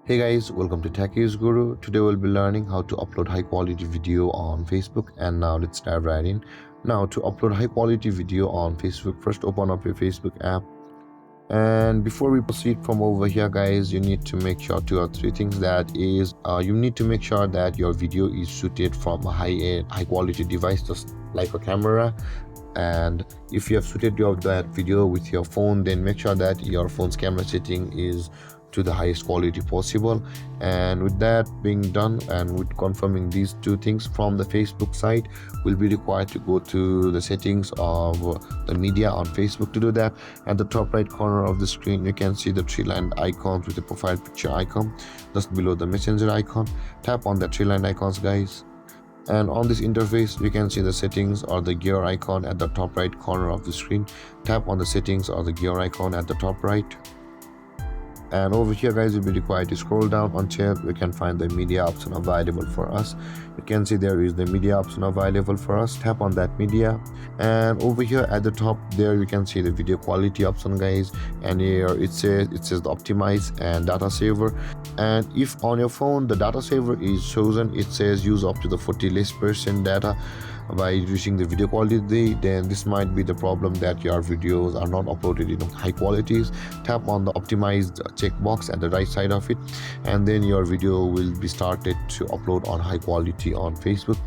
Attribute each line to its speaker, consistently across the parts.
Speaker 1: Hey guys, welcome to Techies Guru. Today we'll be learning how to upload high quality video on Facebook, and now let's dive right in. Now to upload high quality video on Facebook, first open up your Facebook app. And before we proceed from over here guys, you need to make sure two or three things. That is, you need to make sure that your video is shooted from a high quality device, just like a camera. And if you have shooted that video with your phone, then make sure that your phone's camera setting is to the highest quality possible. And with that being done, and with confirming these two things from the Facebook site, we'll be required to go to the settings of the media on Facebook. To do that, at the top right corner of the screen you can see the three-lined icons with the profile picture icon. Just below the messenger icon, tap on the three-lined icons guys, and on this interface you can see the settings or the gear icon at the top right corner of the screen. Tap on the settings or the gear icon at the top right, and over here guys you'll be required to scroll down until you can find the media option available for us. You can see there is the media option available for us. Tap on that media, and over here at the top there you can see the video quality option guys, and here it says the optimize and data saver. And if on your phone the data saver is chosen, it says use up to the 40 less percent data by reducing the video quality, then this might be the problem that your videos are not uploaded in high qualities. Tap on the optimized checkbox at the right side of it, and then your video will be started to upload on high quality on Facebook.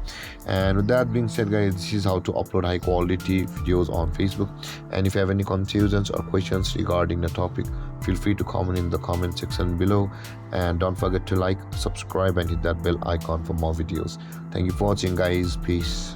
Speaker 1: And with that being said guys, this is how to upload high quality videos on Facebook. And if you have any confusions or questions regarding the topic, feel free to comment in the comment section below, and don't forget to like, subscribe and hit that bell icon for more videos. Thank you for watching guys. Peace.